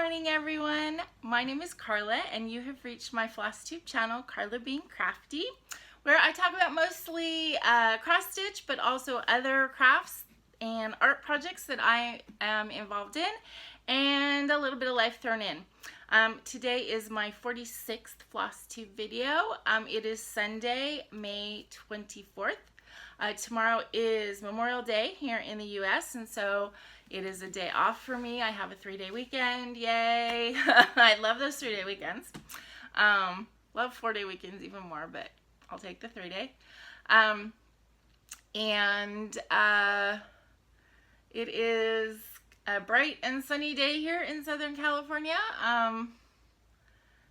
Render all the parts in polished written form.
morning, everyone. My name is Karla, and you have reached my FlossTube channel, KarlaBeingCrafty, where I talk about mostly cross stitch, but also other crafts and art projects that I am involved in, and a little bit of life thrown in. Today is my 46th FlossTube video. It is Sunday, May 24th. Tomorrow is Memorial Day here in the US, and so it is a day off for me. I have a 3-day weekend. Yay! I love those 3-day weekends. Love 4-day weekends even more, but I'll take the 3-day. It is a bright and sunny day here in Southern California.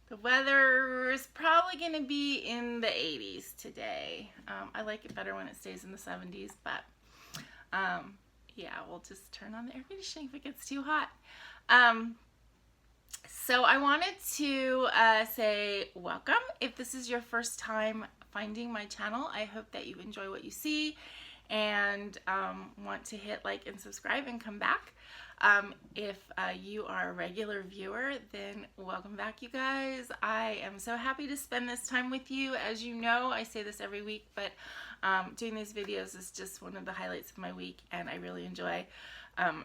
The weather is probably going to be in the 80s today. I like it better when it stays in the 70s, but yeah, we'll just turn on the air conditioning if it gets too hot. So I wanted to say welcome. If this is your first time finding my channel, I hope that you enjoy what you see and want to hit like and subscribe and come back. If you are a regular viewer, then welcome back, you guys. I am so happy to spend this time with you. As you know, I say this every week, but doing these videos is just one of the highlights of my week, and I really enjoy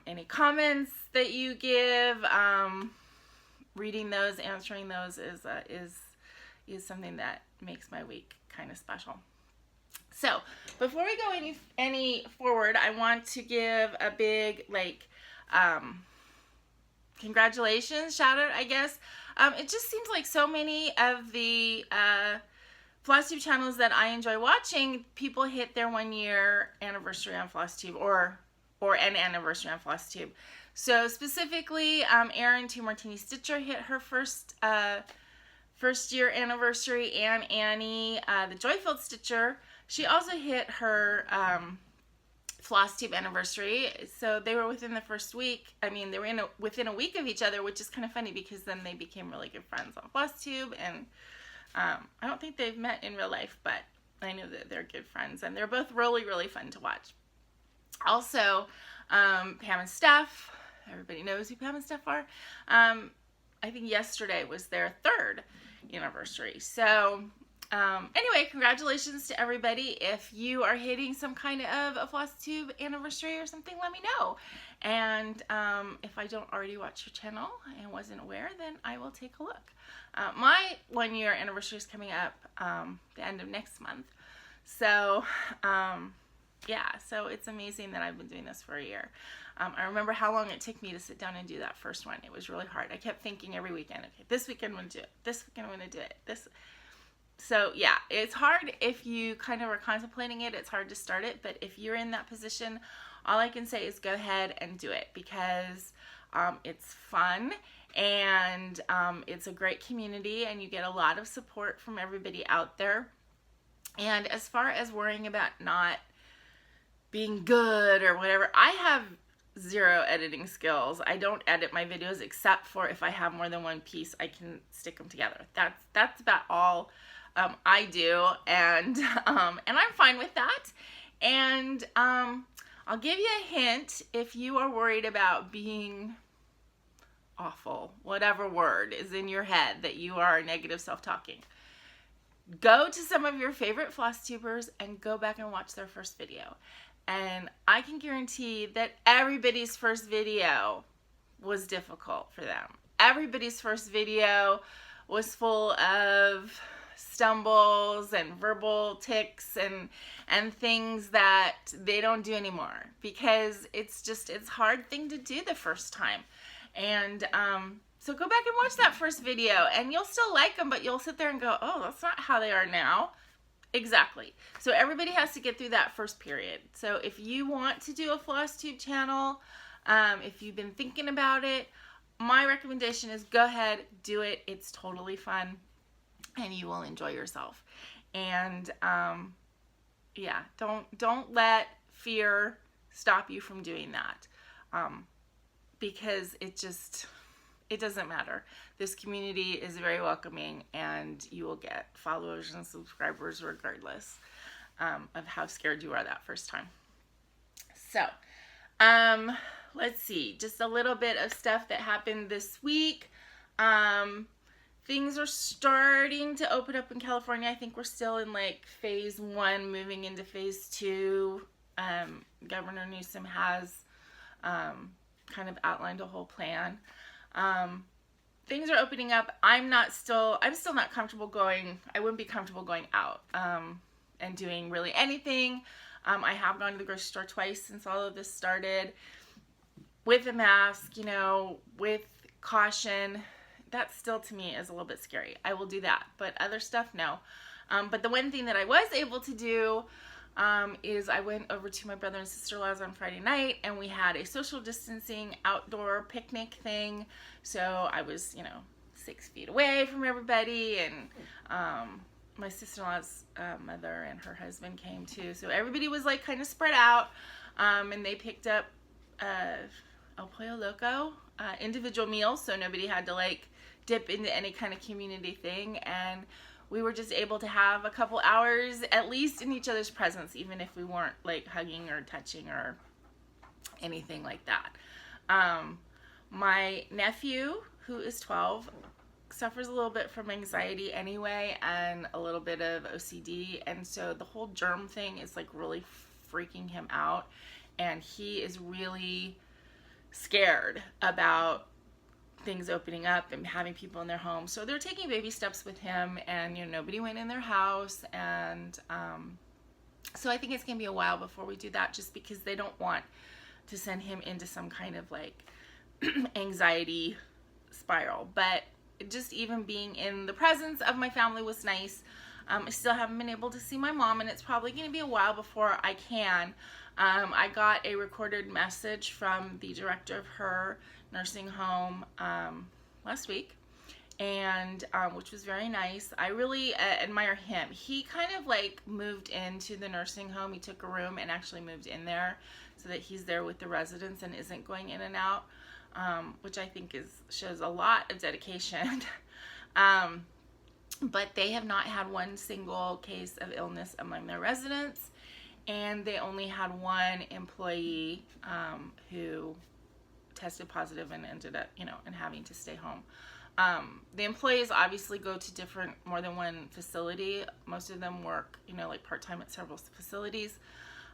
any comments that you give. Reading those, answering those is something that makes my week kind of special. So before we go any forward, I want to give a big congratulations shout out, I guess. It just seems like so many of the FlossTube channels that I enjoy watching, people hit their 1-year anniversary on FlossTube or an anniversary on FlossTube. So specifically, Erin 2 Martini Stitcher hit her first year anniversary, and Annie the Joyfilled Stitcher, she also hit her FlossTube anniversary. So they were within the first week. I mean, they were within a week of each other, which is kind of funny because then they became really good friends on FlossTube, and I don't think they've met in real life, but I know that they're good friends, and they're both really, really fun to watch. Also, Pam and Steph, everybody knows who Pam and Steph are. I think yesterday was their 3rd anniversary. So anyway, congratulations to everybody. If you are hitting some kind of a FlossTube anniversary or something, let me know. And if I don't already watch your channel and wasn't aware, then I will take a look. My 1-year anniversary is coming up the end of next month. So yeah, so it's amazing that I've been doing this for a year. I remember how long it took me to sit down and do that first one. It was really hard. I kept thinking every weekend, okay, this weekend I'm going to do it. This weekend I'm going to do it. So yeah, it's hard if you kind of are contemplating it. It's hard to start it, but if you're in that position, all I can say is go ahead and do it, because it's fun, and it's a great community, and you get a lot of support from everybody out there. And as far as worrying about not being good or whatever, I have 0 editing skills. I don't edit my videos except for if I have more than one piece, I can stick them together. That's about all I do, and I'm fine with that. And I'll give you a hint if you are worried about being awful, whatever word is in your head that you are negative self-talking. Go to some of your favorite FlossTubers and go back and watch their first video. And I can guarantee that everybody's first video was difficult for them. Everybody's first video was full of stumbles and verbal tics and things that they don't do anymore, because it's a hard thing to do the first time. And so go back and watch that first video, and you'll still like them, but you'll sit there and go, oh, that's not how they are now. Exactly. So everybody has to get through that first period. So if you want to do a FlossTube channel, if you've been thinking about it, my recommendation is go ahead, do it. It's totally fun, and you will enjoy yourself. And yeah, don't let fear stop you from doing that, because it doesn't matter. This community is very welcoming, and you will get followers and subscribers regardless of how scared you are that first time. So let's see, just a little bit of stuff that happened this week. Things are starting to open up in California. I think we're still in like phase 1, moving into phase 2. Governor Newsom has kind of outlined a whole plan. Things are opening up. I'm still not comfortable going. I wouldn't be comfortable going out and doing really anything. I have gone to the grocery store twice since all of this started, with a mask, you know, with caution. That still to me is a little bit scary. I will do that, but other stuff, no. But the one thing that I was able to do is I went over to my brother and sister-in-law's on Friday night, and we had a social distancing outdoor picnic thing. So I was, you know, 6 feet away from everybody, and my sister-in-law's mother and her husband came too. So everybody was like kind of spread out, and they picked up El Pollo Loco individual meals, so nobody had to like dip into any kind of community thing, and we were just able to have a couple hours at least in each other's presence, even if we weren't like hugging or touching or anything like that. My nephew, who is 12, suffers a little bit from anxiety anyway, and a little bit of OCD, and so the whole germ thing is like really freaking him out, and he is really scared about things opening up and having people in their home. So they're taking baby steps with him, and you know, nobody went in their house, and so I think it's gonna be a while before we do that, just because they don't want to send him into some kind of like anxiety spiral. But just even being in the presence of my family was nice. I still haven't been able to see my mom, and it's probably going to be a while before I can. I got a recorded message from the director of her nursing home last week, and which was very nice. I really admire him. He kind of like moved into the nursing home. He took a room and actually moved in there so that he's there with the residents and isn't going in and out, which I think shows a lot of dedication. But they have not had one single case of illness among their residents, and they only had one employee who tested positive and ended up, you know, and having to stay home. The employees obviously go to more than one facility. Most of them work, you know, like part-time at several facilities.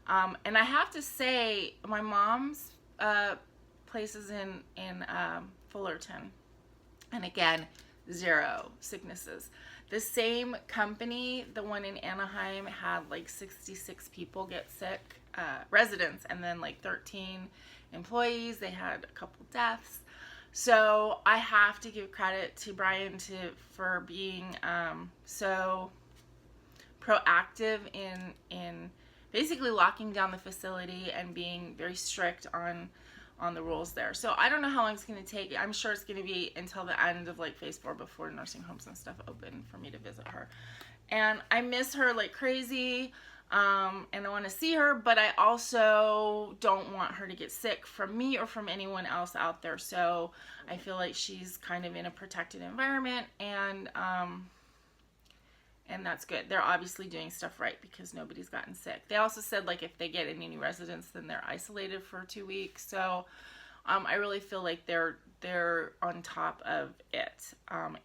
And I have to say, my mom's place is in Fullerton, and again, 0 sicknesses. The same company, the one in Anaheim, had like 66 people get sick, residents, and then like 13 employees. They had a couple deaths. So I have to give credit to Brian for being so proactive in basically locking down the facility and being very strict on the rules there. So I don't know how long it's going to take. I'm sure it's going to be until the end of like phase 4 before nursing homes and stuff open for me to visit her. And I miss her like crazy, and I want to see her, but I also don't want her to get sick from me or from anyone else out there. So I feel like she's kind of in a protected environment, and that's good. They're obviously doing stuff right because nobody's gotten sick. They also said like if they get any new residents, then they're isolated for 2 weeks. So I really feel like they're on top of it.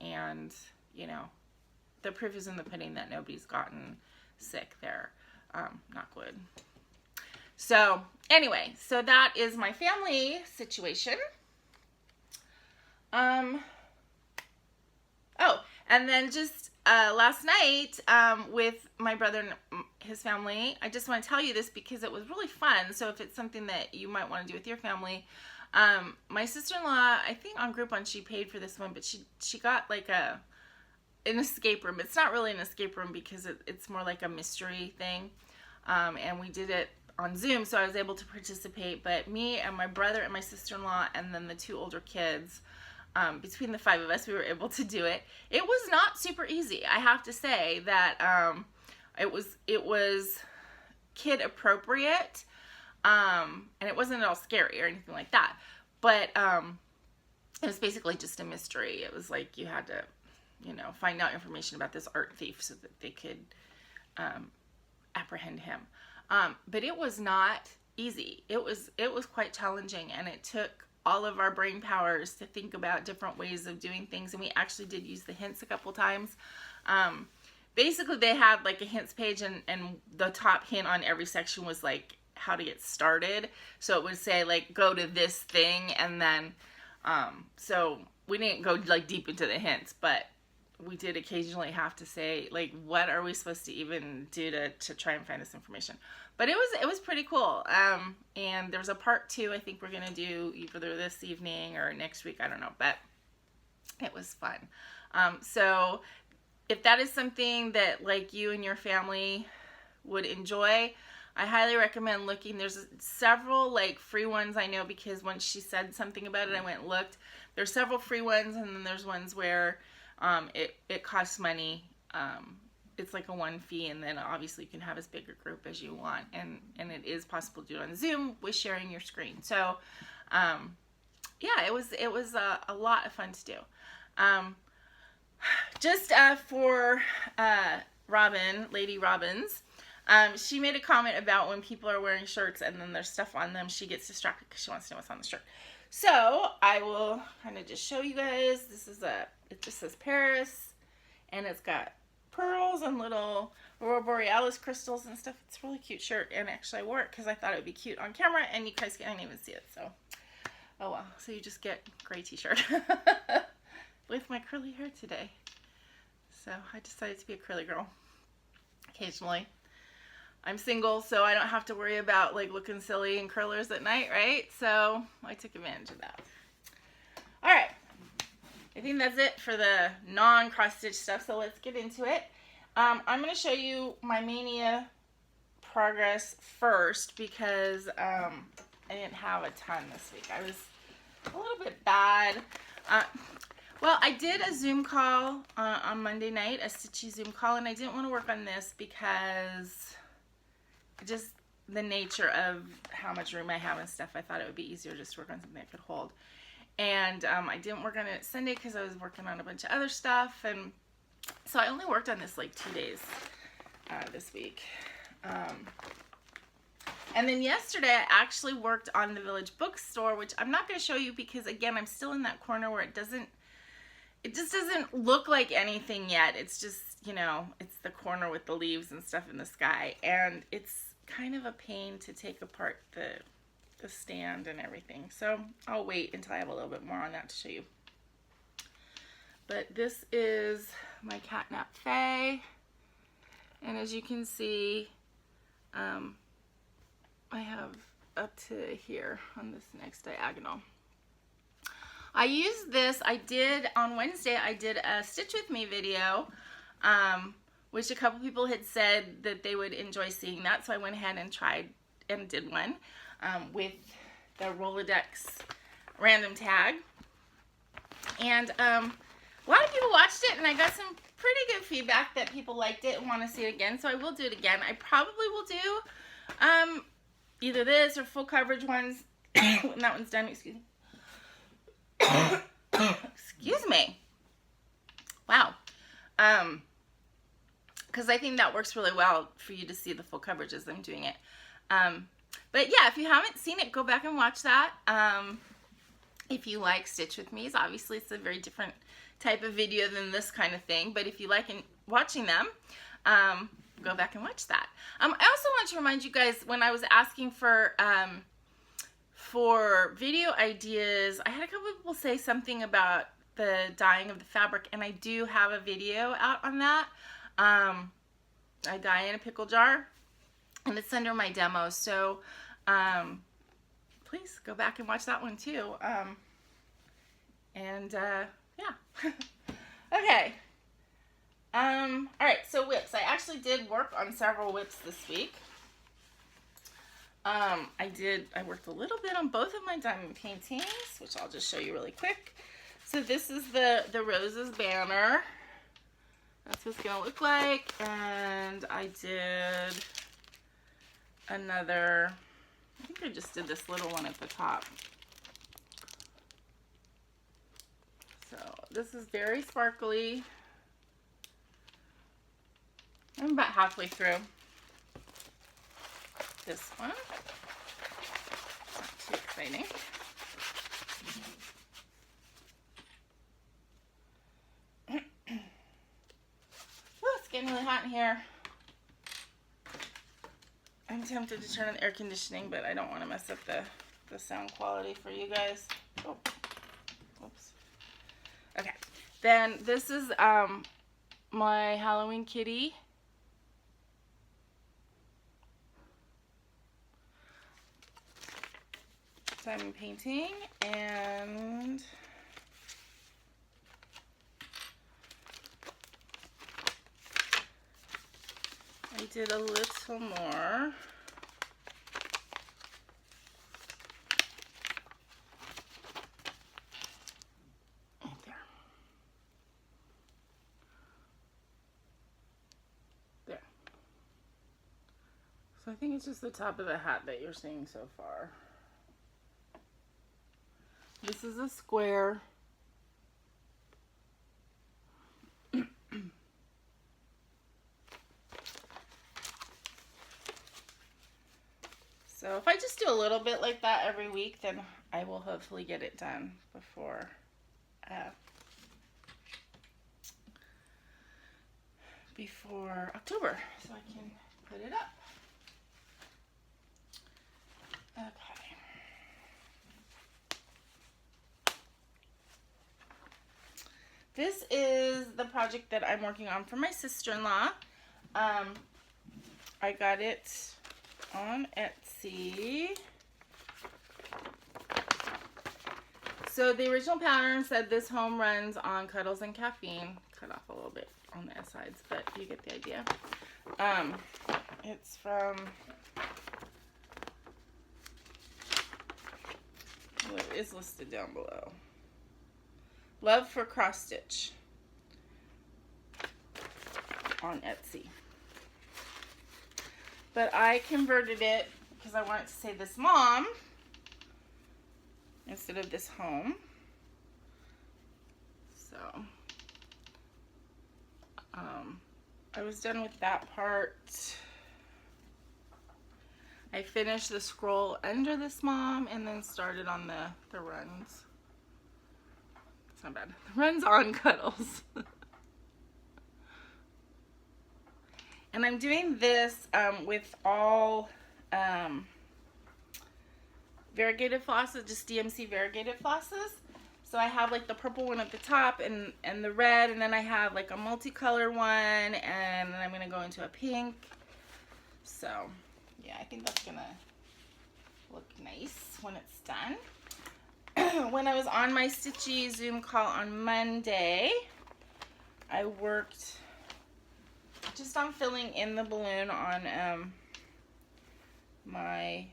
And you know, the proof is in the pudding that nobody's gotten sick there. Not good. So anyway, so that is my family situation. Oh, and then just last night with my brother and his family, I just want to tell you this because it was really fun. So if it's something that you might want to do with your family, my sister-in-law, I think on Groupon she paid for this one, but she got like an escape room. It's not really an escape room because it's more like a mystery thing, and we did it on Zoom, so I was able to participate. But me and my brother and my sister-in-law and then the 2 older kids, between the 5 of us, we were able to do it. It was not super easy. I have to say that it was kid appropriate, and it wasn't at all scary or anything like that. But it was basically just a mystery. It was like you had to, you know, find out information about this art thief so that they could apprehend him. But it was not easy. It was quite challenging, and it took all of our brain powers to think about different ways of doing things, and we actually did use the hints a couple times. Basically, they had like a hints page, and the top hint on every section was like how to get started. So it would say like go to this thing, and then so we didn't go like deep into the hints, but we did occasionally have to say like what are we supposed to even do to try and find this information. But it was pretty cool. And there's a part 2 I think we're gonna do either this evening or next week, I don't know, but it was fun. So if that is something that like you and your family would enjoy, I highly recommend looking. There's several like free ones I know, because once she said something about it, I went and looked. There's several free ones, and then there's ones where it costs money. It's like a one fee, and then obviously you can have as big a group as you want, and it is possible to do it on Zoom with sharing your screen. So yeah, it was a lot of fun to do. Just for Robin, Lady Robbins, she made a comment about when people are wearing shirts and then there's stuff on them, she gets distracted because she wants to know what's on the shirt. So I will kind of just show you guys. This is it just says Paris, and it's got pearls and little Aurora Borealis crystals and stuff. It's a really cute shirt, and actually I wore it because I thought it would be cute on camera, and you guys can't even see it, so oh well. So you just get gray t-shirt with my curly hair today. So I decided to be a curly girl occasionally. I'm single, so I don't have to worry about like looking silly in curlers at night, right? So I took advantage of that. All right, I think that's it for the non-cross stitch stuff, so let's get into it. I'm going to show you my mania progress first, because I didn't have a ton this week. I was a little bit bad. Well, I did a Zoom call on Monday night, a stitchy Zoom call, and I didn't want to work on this because just the nature of how much room I have and stuff. I thought it would be easier just to work on something I could hold. And I didn't work on it Sunday because I was working on a bunch of other stuff, and so I only worked on this like 2 days this week. And then yesterday I actually worked on the Village Bookstore, which I'm not going to show you because again I'm still in that corner where it just doesn't look like anything yet. It's just, you know, it's the corner with the leaves and stuff in the sky, and it's kind of a pain to take apart the stand and everything. So I'll wait until I have a little bit more on that to show you. But this is my catnap Faye, and as you can see, I have up to here on this next diagonal. I used this, on Wednesday, I did a Stitch With Me video, which a couple people had said that they would enjoy seeing that, so I went ahead and tried and did one with the Rolodex random tag. And a lot of people watched it, and I got some pretty good feedback that people liked it and want to see it again, so I will do it again. I probably will do either this or full coverage ones when that one's done. Excuse me. Excuse me. Wow. Because I think that works really well for you to see the full coverage as I'm doing it. But yeah, if you haven't seen it, go back and watch that. If you like Stitch With Me's, obviously it's a very different type of video than this kind of thing, but if you like watching them, go back and watch that. I also want to remind you guys, when I was asking for video ideas, I had a couple of people say something about the dyeing of the fabric, and I do have a video out on that. I dye in a pickle jar, and it's under my demo, so please go back and watch that one too. Yeah. Okay. Alright, so whips. I actually did work on several whips this week. I worked a little bit on both of my diamond paintings, which I'll just show you really quick. So this is the Roses banner. That's what it's gonna look like. And I did another, I think I just did this little one at the top. So this is very sparkly. I'm about halfway through this one. exciting. Oh, it's getting really hot in here. I'm tempted to turn on the air conditioning, but I don't want to mess up the sound quality for you guys. Oh, whoops. Okay, then this is my Halloween kitty. I'm painting, and I did a little more. Right there. There. So I think it's just the top of the hat that you're seeing so far. This is a square. So if I just do a little bit like that every week, then I will hopefully get it done before October, so I can put it up. Okay. This is the project that I'm working on for my sister-in-law. I got it on Etsy. So the original pattern said this home runs on cuddles and caffeine. Cut off a little bit on the sides, but you get the idea. It's from, well, it is listed down below. Love for Cross Stitch on Etsy. But I converted it because I wanted to say this mom instead of this home. So I was done with that part. I finished the scroll under this mom and then started on the runs. It's not bad. The runs on cuddles. And I'm doing this with all variegated flosses, just DMC variegated flosses. So I have like the purple one at the top and the red, and then I have like a multicolored one, and then I'm gonna go into a pink. So yeah, I think that's gonna look nice when it's done. When I was on my Stitchy Zoom call on Monday, I worked just on filling in the balloon on my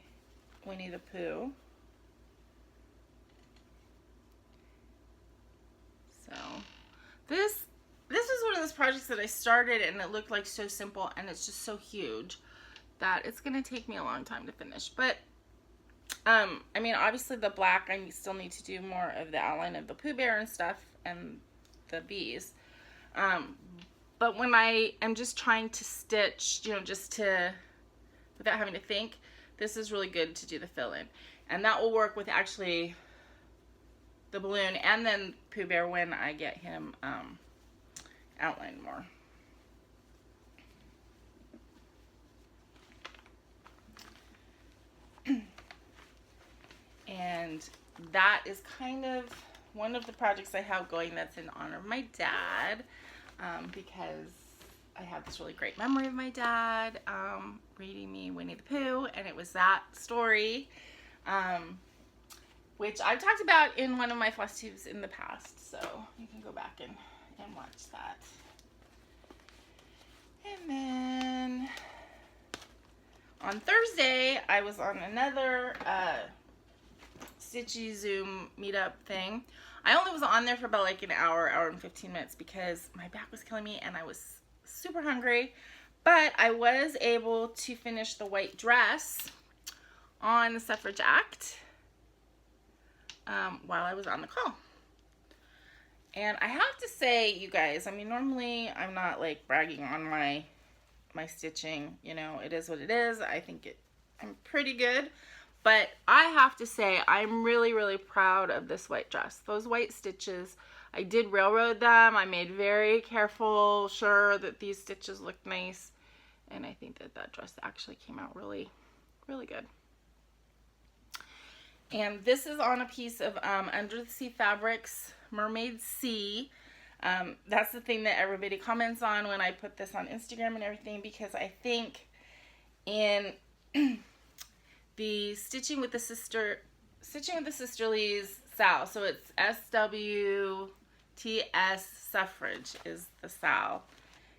Winnie the Pooh. So this was one of those projects that I started and it looked like so simple, and it's just so huge that it's gonna take me a long time to finish. But I mean, obviously the black, I still need to do more of the outline of the Pooh Bear and stuff and the bees. But when I am just trying to stitch, you know, just to, without having to think, this is really good to do the fill-in. And that will work with actually the balloon and then Pooh Bear when I get him outlined more. And that is kind of one of the projects I have going that's in honor of my dad, because I have this really great memory of my dad reading me Winnie the Pooh, and it was that story, which I've talked about in one of my FlossTubes in the past, so you can go back and watch that. And then on Thursday, I was on another Stitchy Zoom meetup thing. I only was on there for about like an hour and 15 minutes because my back was killing me and I was super hungry, but I was able to finish the white dress on the Suffrage Act while I was on the call. And I have to say, you guys, I mean, normally I'm not like bragging on my stitching, you know, it is what it is. I think I'm pretty good, But I have to say, I'm really, really proud of this white dress. Those white stitches, I did railroad them. I made very careful sure that these stitches looked nice. And I think that that dress actually came out really, really good. And this is on a piece of Under the Sea Fabrics Mermaid Sea. That's the thing that everybody comments on when I put this on Instagram and everything, because I think in the Stitching with the Sisterlies SAL, so it's SWTS Suffrage is the SAL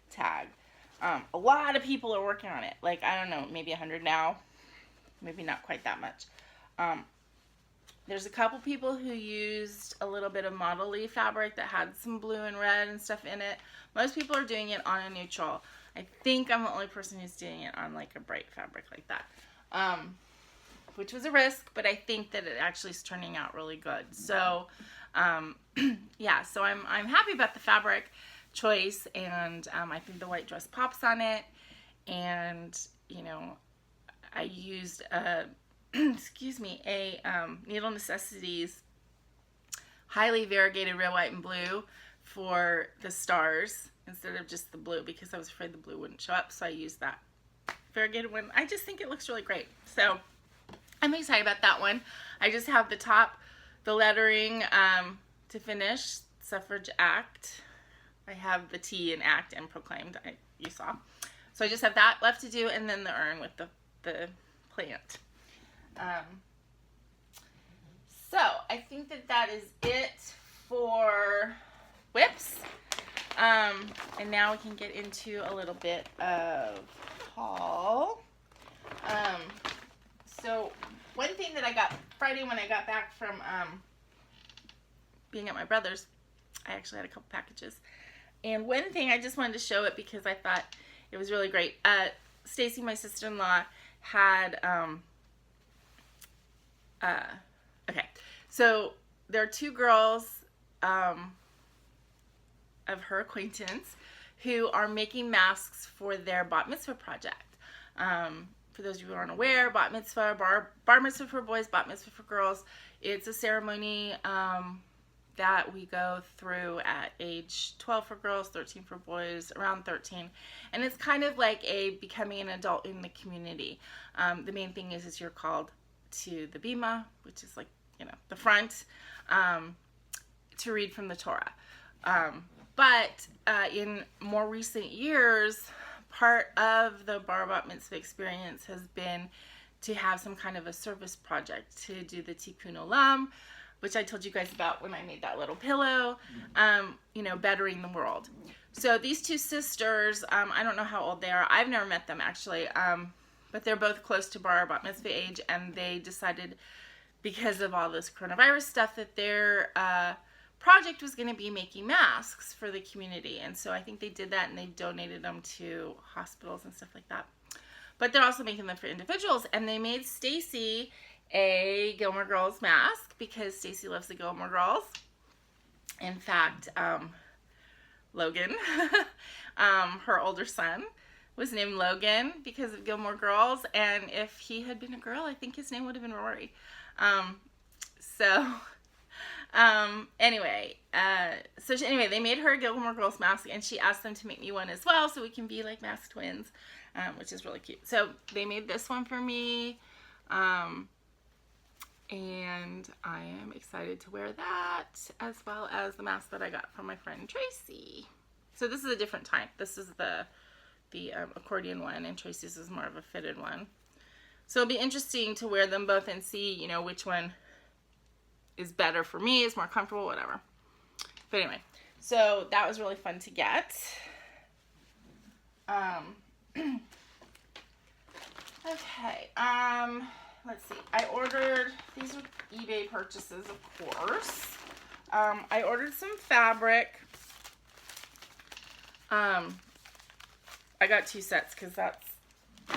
tag. A lot of people are working on it. Like, I don't know, maybe 100 now. Maybe not quite that much. There's a couple people who used a little bit of Model-y fabric that had some blue and red and stuff in it. Most people are doing it on a neutral. I think I'm the only person who's doing it on like a bright fabric like that. Which was a risk, but I think that it actually is turning out really good. So, yeah, so I'm happy about the fabric choice, and I think the white dress pops on it. And, you know, I used a Needle Necessities highly variegated red, white, and blue for the stars instead of just the blue, because I was afraid the blue wouldn't show up, so I used that variegated one. I just think it looks really great, so I'm excited about that one. I just have the top, the lettering to finish, Suffrage Act. I have the T in Act and Proclaimed, you saw. So I just have that left to do, and then the urn with the plant. So I think that that is it for whips. And now we can get into a little bit of haul. So one thing that I got Friday when I got back from being at my brother's, I actually had a couple packages. And one thing, I just wanted to show it because I thought it was really great. Stacy, my sister-in-law, had okay, so there are two girls of her acquaintance who are making masks for their bat mitzvah project. For those of you who aren't aware, bat mitzvah, bar mitzvah for boys, bat mitzvah for girls. It's a ceremony that we go through at age 12 for girls, 13 for boys, around 13. And it's kind of like a becoming an adult in the community. The main thing is you're called to the bima, which is like, you know, the front, to read from the Torah. But in more recent years, part of the bar bat mitzvah experience has been to have some kind of a service project to do the tikkun olam, which I told you guys about when I made that little pillow, you know, bettering the world. So these two sisters, I don't know how old they are. I've never met them actually, but they're both close to bar bat mitzvah age, and they decided, because of all this coronavirus stuff, that their project was going to be making masks for the community. And so I think they did that, and they donated them to hospitals and stuff like that. But they're also making them for individuals, and they made Stacy a Gilmore Girls mask because Stacy loves the Gilmore Girls. In fact, Logan, her older son, was named Logan because of Gilmore Girls, and if he had been a girl, I think his name would have been Rory. Anyway, they made her a Gilmore Girls mask, and she asked them to make me one as well, so we can be like mask twins, which is really cute. So they made this one for me, and I am excited to wear that, as well as the mask that I got from my friend Tracy. So this is a different type. This is the accordion one, and Tracy's is more of a fitted one. So it'll be interesting to wear them both and see, you know, which one is better for me, is more comfortable, whatever. But anyway, so that was really fun to get. Okay, let's see. I ordered, these are eBay purchases, of course. I ordered some fabric. I got 2 sets because that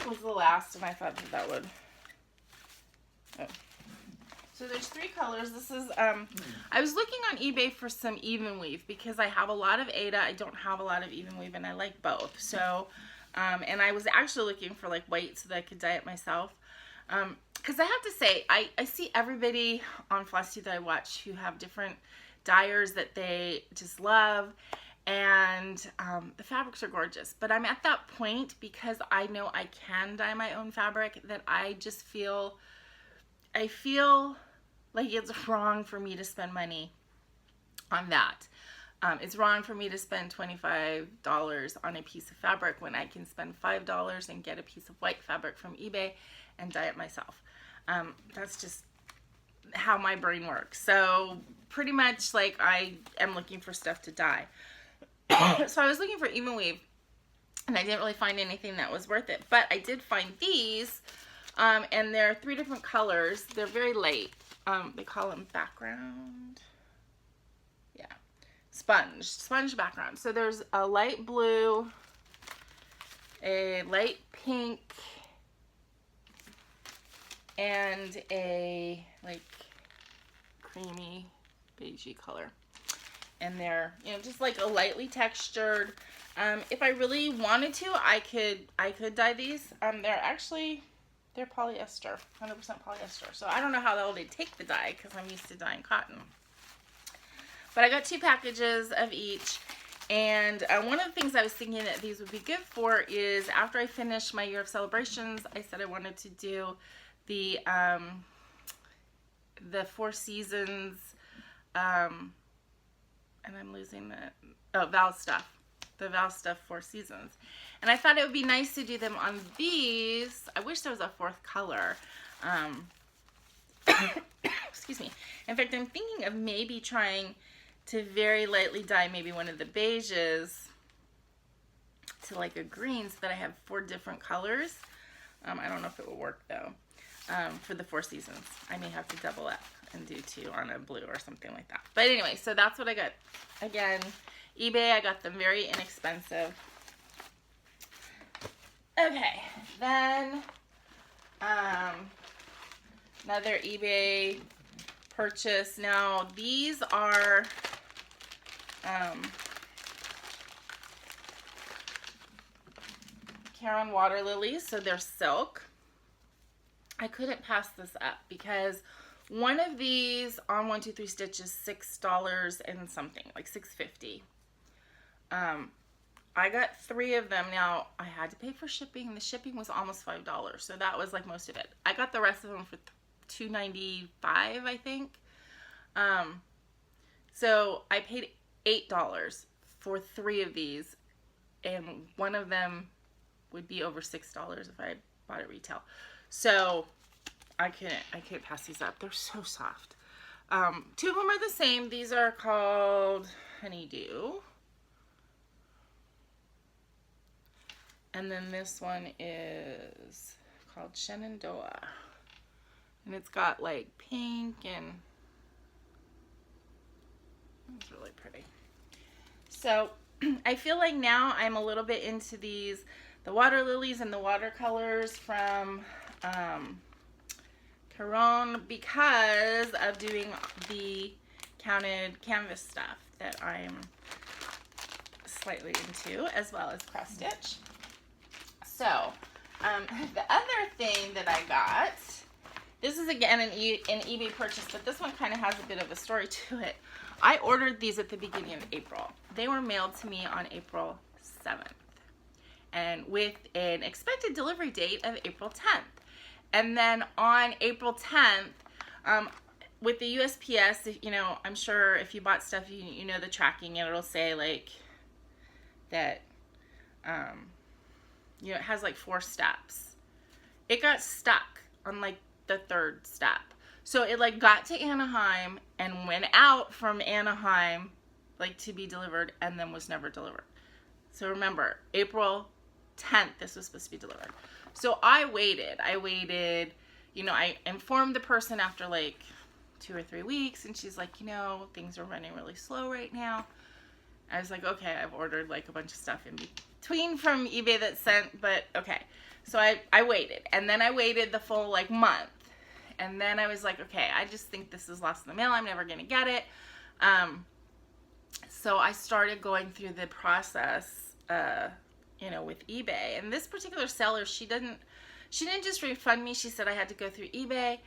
was the last, and I thought that would. Oh. So there's 3 colors. This is, I was looking on eBay for some even weave because I have a lot of Aida. I don't have a lot of even weave, and I like both. So, and I was actually looking for like white so that I could dye it myself. because I have to say, I see everybody on FlossTube that I watch who have different dyers that they just love, and the fabrics are gorgeous. But I'm at that point, because I know I can dye my own fabric, that I feel like it's wrong for me to spend money on that. It's wrong for me to spend $25 on a piece of fabric when I can spend $5 and get a piece of white fabric from eBay and dye it myself. That's just how my brain works. So pretty much, like, I am looking for stuff to dye. So I was looking for even weave, and I didn't really find anything that was worth it. But I did find these, and they're 3 different colors. They're very light. They call them background. Yeah, sponge background. So there's a light blue, a light pink, and a like creamy beigey color. And they're, you know, just like a lightly textured. If I really wanted to, I could dye these. They're polyester, 100% polyester. So I don't know how they'll take the dye, because I'm used to dyeing cotton. But I got 2 packages of each. And one of the things I was thinking that these would be good for is, after I finish my year of celebrations, I said I wanted to do the 4 seasons, and I'm losing Val Stuff. The Val Stuff 4 seasons. And I thought it would be nice to do them on these. I wish there was a 4th color. Excuse me. In fact, I'm thinking of maybe trying to very lightly dye maybe one of the beiges to like a green, so that I have 4 different colors. I don't know if it will work though. For the 4 seasons. I may have to double up and do 2 on a blue or something like that. But anyway, so that's what I got. Again, eBay, I got them very inexpensive. Okay, then another eBay purchase. Now, these are Caron water lilies, so they're silk. I couldn't pass this up, because one of these on 1 2 3 Stitch is $6 and something, like $6.50. I got 3 of them. Now, I had to pay for shipping. The shipping was almost $5, so that was like most of it. I got the rest of them for $2.95, I think. So I paid $8 for 3 of these, and one of them would be over $6 if I bought it retail. So I can't pass these up. They're so soft. 2 of them are the same. These are called Honeydew. And then this one is called Shenandoah. And it's got like pink, and it's really pretty. So I feel like now I'm a little bit into the water lilies and the watercolors from Caron, because of doing the counted canvas stuff that I'm slightly into, as well as cross stitch. So the other thing that I got, this is again an eBay purchase, but this one kind of has a bit of a story to it. I ordered these at the beginning of April. They were mailed to me on April 7th, and with an expected delivery date of April 10th. And then on April 10th, with the USPS, you know, I'm sure if you bought stuff, you know the tracking, and it'll say like that, you know, it has like 4 steps. It got stuck on like the 3rd step. So it like got to Anaheim and went out from Anaheim like to be delivered, and then was never delivered. So remember, April 10th, this was supposed to be delivered. So I waited, you know, I informed the person after like 2 or 3 weeks, and she's like, you know, things are running really slow right now. I was like, okay, I've ordered like a bunch of stuff in between from eBay that sent, but okay. So I waited, and then I waited the full like month. And then I was like, okay, I just think this is lost in the mail. I'm never going to get it. So I started going through the process, you know, with eBay. And this particular seller, she she didn't just refund me. She said I had to go through eBay.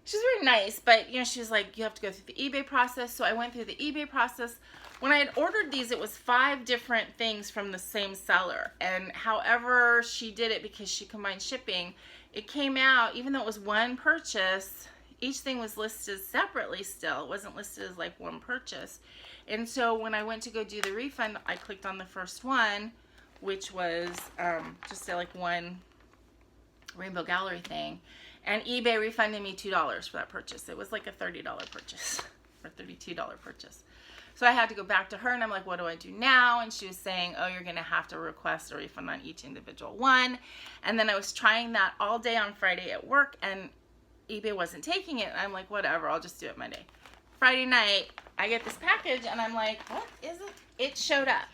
She's very nice, but you know, she was like, you have to go through the eBay process. So I went through the eBay process. When I had ordered these, it was 5 different things from the same seller. And however she did it, because she combined shipping, it came out, even though it was one purchase, each thing was listed separately still. It wasn't listed as like one purchase. And so when I went to go do the refund, I clicked on the first one, which was just like one Rainbow Gallery thing. And eBay refunded me $2 for that purchase. It was like a $30 purchase or $32 purchase. So I had to go back to her and I'm like, what do I do now? And she was saying, oh, you're going to have to request a refund on each individual one. And then I was trying that all day on Friday at work and eBay wasn't taking it. And I'm like, whatever, I'll just do it Monday. Friday night, I get this package and I'm like, what is it? It showed up.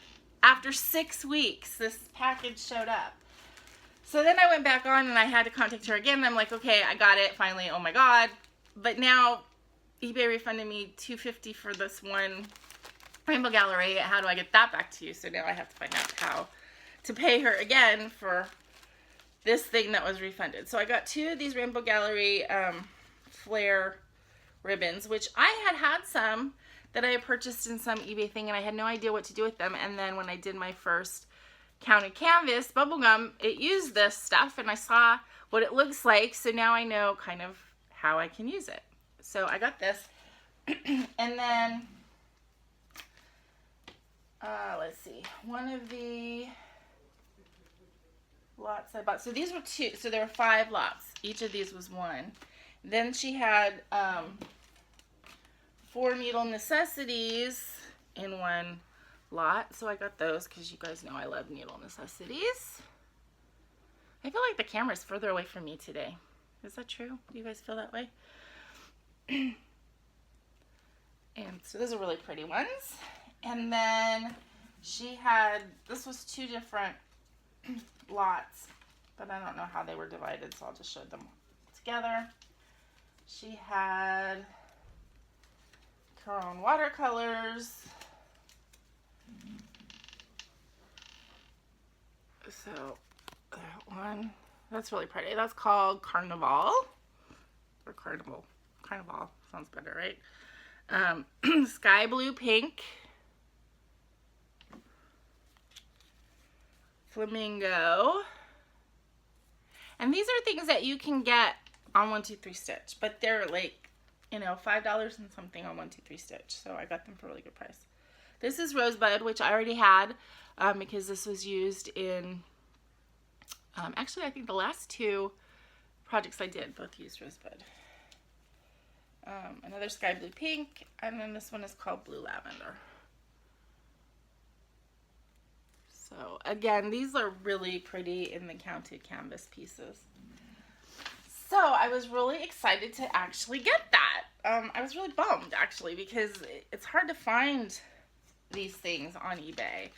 After 6 weeks, this package showed up. So then I went back on and I had to contact her again. And I'm like, okay, I got it finally. Oh my God. But now eBay refunded me $250 for this one Rainbow Gallery. How do I get that back to you? So now I have to find out how to pay her again for this thing that was refunded. So I got 2 of these Rainbow Gallery flare ribbons, which I had some that I had purchased in some eBay thing and I had no idea what to do with them. And then when I did my first counted canvas, Bubblegum, it used this stuff and I saw what it looks like. So now I know kind of how I can use it. So I got this. And then, let's see, one of the lots I bought. So these were 2, so there were 5 lots. Each of these was 1. Then she had 4 needle necessities in one lot. So I got those because you guys know I love needle necessities. I feel like the camera's further away from me today. Is that true? Do you guys feel that way? And so those are really pretty ones. And then she had, this was 2 different lots, but I don't know how they were divided, so I'll just show them together. She had her own watercolors. So that one, that's really pretty. That's called Carnival or Carnival. Carnival sounds better, right? Sky blue pink, flamingo, and these are things that you can get on 1-2-3 Stitch, but they're like, you know, $5 and something on 1-2-3 Stitch, so I got them for a really good price. This is Rosebud, which I already had because this was used in actually I think the last 2 projects I did both used Rosebud. Another sky blue pink, and then this one is called blue lavender. So again, these are really pretty in the counted canvas pieces. So I was really excited to actually get that. I was really bummed actually because it's hard to find these things on eBay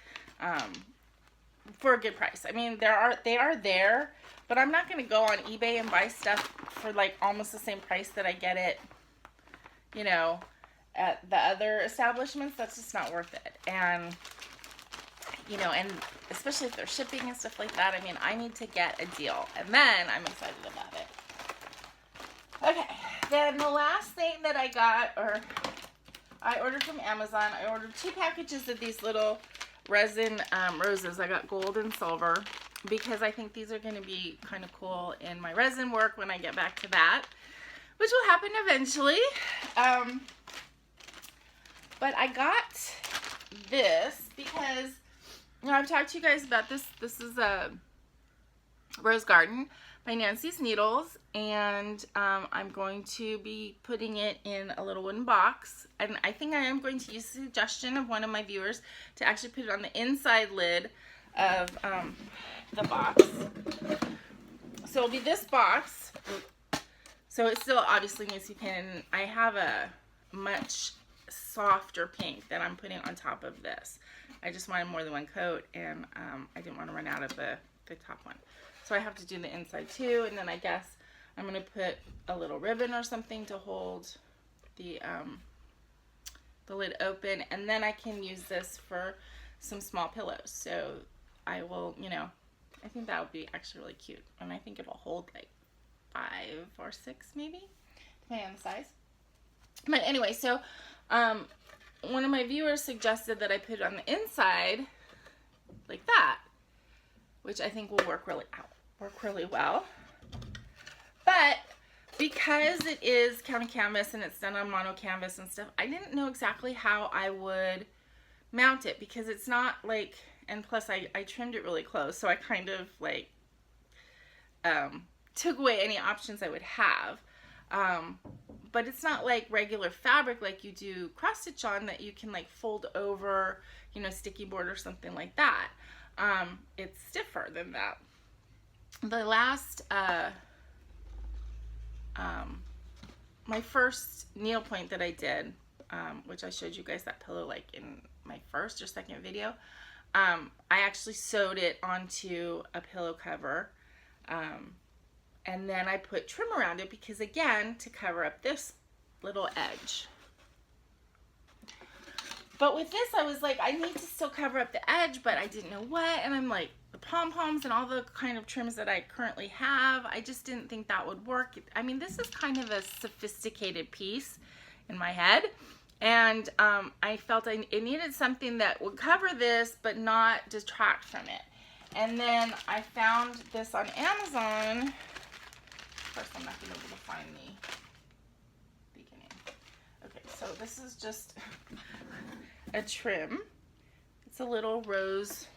for a good price. I mean, they are there, but I'm not going to go on eBay and buy stuff for like almost the same price that I get it, you know, at the other establishments. That's just not worth it. And, you know, and especially if they're shipping and stuff like that, I mean, I need to get a deal. And then I'm excited about it. Okay, then the last thing that I got, or I ordered from Amazon, I ordered 2 packages of these little resin roses. I got gold and silver because I think these are going to be kind of cool in my resin work when I get back to that, which will happen eventually. But I got this because, you know, I've talked to you guys about this. This is a Rose Garden by Nancy's Needles, and I'm going to be putting it in a little wooden box, and I think I am going to use the suggestion of one of my viewers to actually put it on the inside lid of the box. So it'll be this box. So it still obviously needs to be painted. I have a much softer pink that I'm putting on top of this. I just wanted more than one coat, and I didn't want to run out of the top one. So I have to do the inside too, and then I guess I'm going to put a little ribbon or something to hold the lid open, and then I can use this for some small pillows. So I will, you know, I think that would be actually really cute. And I think it'll hold like 5 or 6 maybe, depending on the size. But anyway, so one of my viewers suggested that I put it on the inside like that, which I think will work really well. But because it is counter canvas and it's done on mono canvas and stuff, I didn't know exactly how I would mount it, because it's not like, and plus I trimmed it really close, so I kind of like took away any options I would have. But it's not like regular fabric like you do cross stitch on that you can like fold over, you know, sticky board or something like that. It's stiffer than that. The last my first needlepoint that I did, which I showed you guys that pillow like in my first or second video, I actually sewed it onto a pillow cover, and then I put trim around it because, again, to cover up this little edge. But with this, I was like, I need to still cover up the edge, but I didn't know what, and I'm like, the pom-poms and all the kind of trims that I currently have, I just didn't think that would work. I mean, this is kind of a sophisticated piece in my head, and I felt it needed something that would cover this but not detract from it. And then I found this on Amazon. Of course, I'm not going to be able to find the beginning. Okay, so this is just a trim. It's a little rose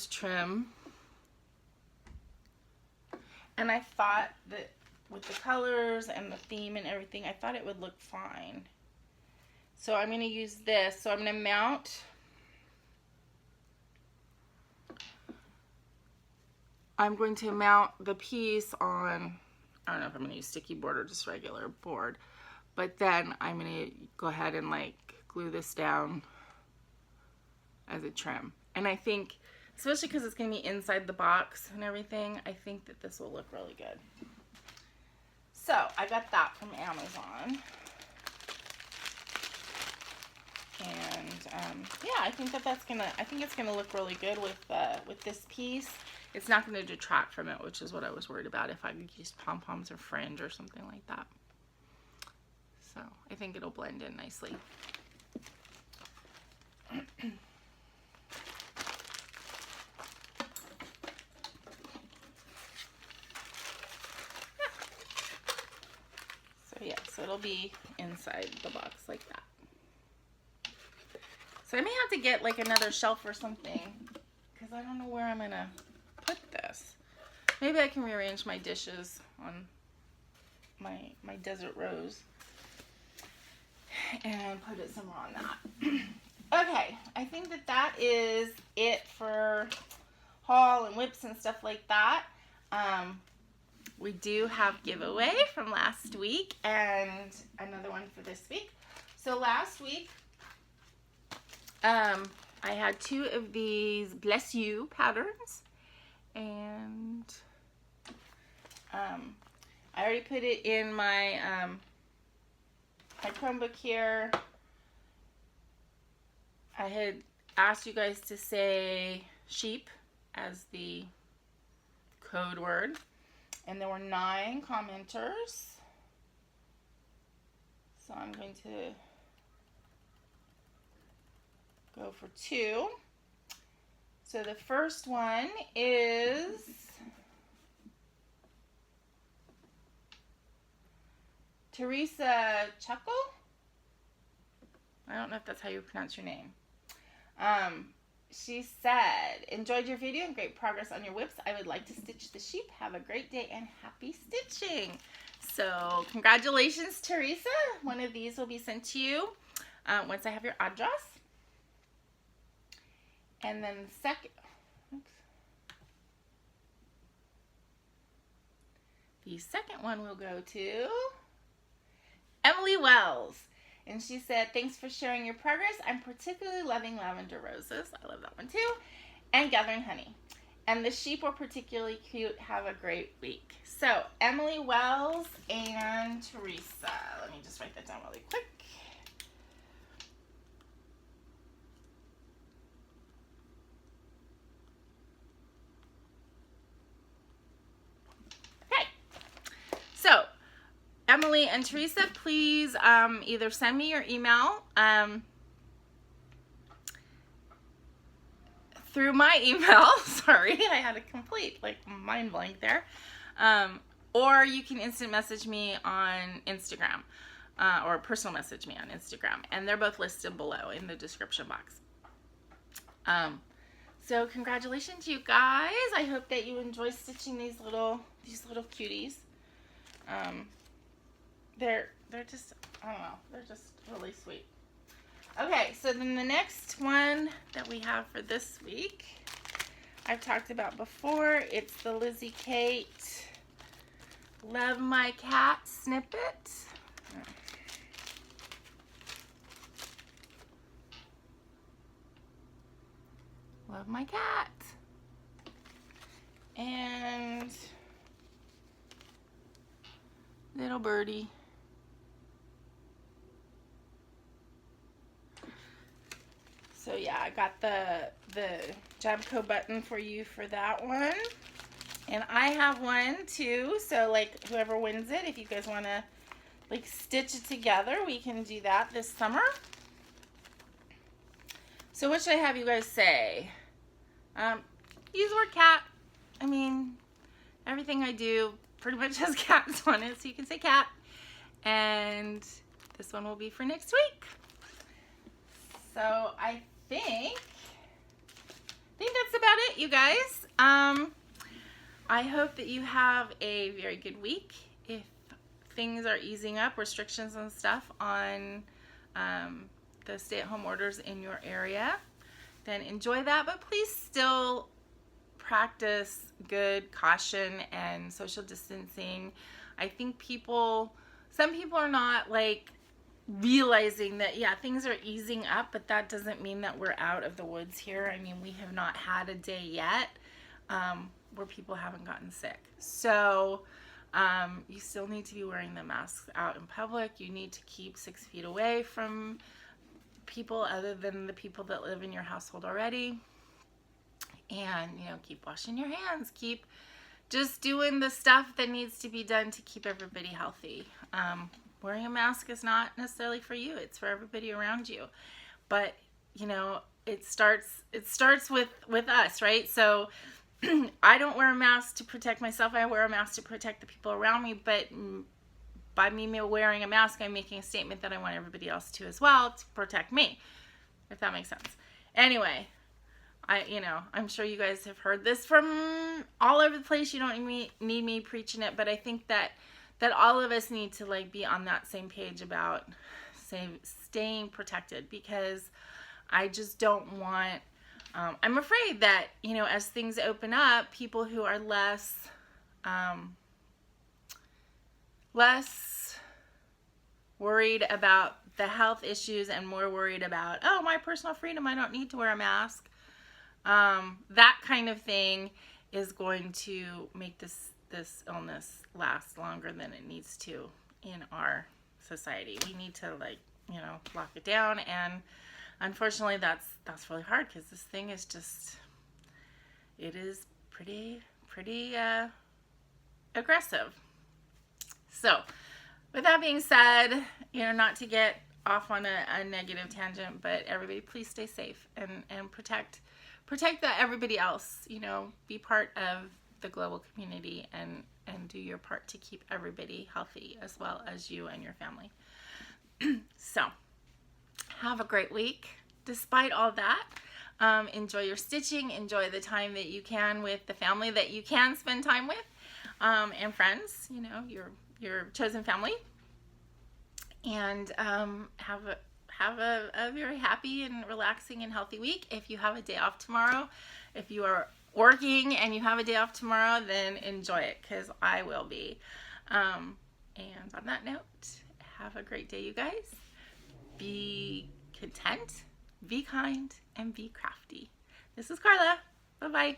trim. And I thought that with the colors and the theme and everything, I thought it would look fine. So I'm going to use this. So I'm going to mount the piece on, I don't know if I'm going to use sticky board or just regular board, but then I'm going to go ahead and like glue this down as a trim. And I think, especially because it's going to be inside the box and everything, I think that this will look really good. So I got that from Amazon. And yeah, I think it's gonna look really good with this piece. It's not going to detract from it, which is what I was worried about, if I could use pom-poms or fringe or something like that. So I think it'll blend in nicely. So yeah, so it'll be inside the box like that. So I may have to get like another shelf or something, because I don't know where I'm gonna put this. Maybe I can rearrange my dishes on my desert rose and put it somewhere on that. Okay, I think that is it for haul and whips and stuff like that. We do have giveaway from last week and another one for this week. So last week, I had 2 of these Bless You patterns, and I already put it in my my Chromebook here. I had asked you guys to say sheep as the code word, and there were 9 commenters, so I'm going to go for 2. So the first one is Teresa Chuckle. I don't know if that's how you pronounce your name. She said, enjoyed your video and great progress on your whips. I would like to stitch the sheep. Have a great day and happy stitching. So congratulations, Teresa. One of these will be sent to you once I have your address. And then the second one will go to Emily Wells. And she said, thanks for sharing your progress. I'm particularly loving lavender roses. I love that one too. And gathering honey. And the sheep were particularly cute. Have a great week. So Emily Wells and Teresa. Let me just write that down really quick. Emily and Teresa, please either send me your email through my email. Sorry, I had a complete mind blank there. Or you can instant message me on Instagram, or personal message me on Instagram, and they're both listed below in the description box. So congratulations, you guys. I hope that you enjoy stitching these little cuties. They're just, I don't know, they're just really sweet. Okay, so then the next one that we have for this week, I've talked about before. It's the Lizzie Kate Love My Cat snippet. Love my cat. And little birdie. So yeah, I got the Jabco button for you for that one. And I have one too, so whoever wins it, if you guys want to stitch it together, we can do that this summer. So what should I have you guys say? Use the word cat. I mean, everything I do pretty much has cats on it, so you can say cat. And this one will be for next week. So I think that's about it, you guys. I hope that you have a very good week. If things are easing up, restrictions and stuff on the stay-at-home orders in your area, then enjoy that, but please still practice good caution and social distancing. I think some people are not realizing that, yeah, things are easing up, but that doesn't mean that we're out of the woods here. I mean, we have not had a day yet where people haven't gotten sick. So you still need to be wearing the masks out in public. You need to keep 6 feet away from people other than the people that live in your household already. And, keep washing your hands. Keep just doing the stuff that needs to be done to keep everybody healthy. Wearing a mask is not necessarily for you. It's for everybody around you. But, it starts with us, right? So I don't wear a mask to protect myself. I wear a mask to protect the people around me. But by me wearing a mask, I'm making a statement that I want everybody else to as well, to protect me, if that makes sense. Anyway, I'm sure you guys have heard this from all over the place. You don't need me preaching it, but I think that all of us need to be on that same page about staying protected, because I just don't want, I'm afraid that, as things open up, people who are less worried about the health issues and more worried about, oh, my personal freedom, I don't need to wear a mask. That kind of thing is going to make this illness last longer than it needs to in our society. We need to lock it down, and unfortunately that's really hard, because this thing is it is pretty aggressive. So with that being said, not to get off on a negative tangent, but everybody please stay safe and protect everybody else. Be part of the global community and do your part to keep everybody healthy, as well as you and your family. So have a great week. Despite all that, enjoy your stitching, enjoy the time that you can with the family that you can spend time with, and friends, your chosen family, and have a very happy and relaxing and healthy week. If you have a day off tomorrow, if you are working and you have a day off tomorrow, then enjoy it, because I will be. And on that note, have a great day, you guys. Be content, be kind, and be crafty. This is Karla. Bye-bye.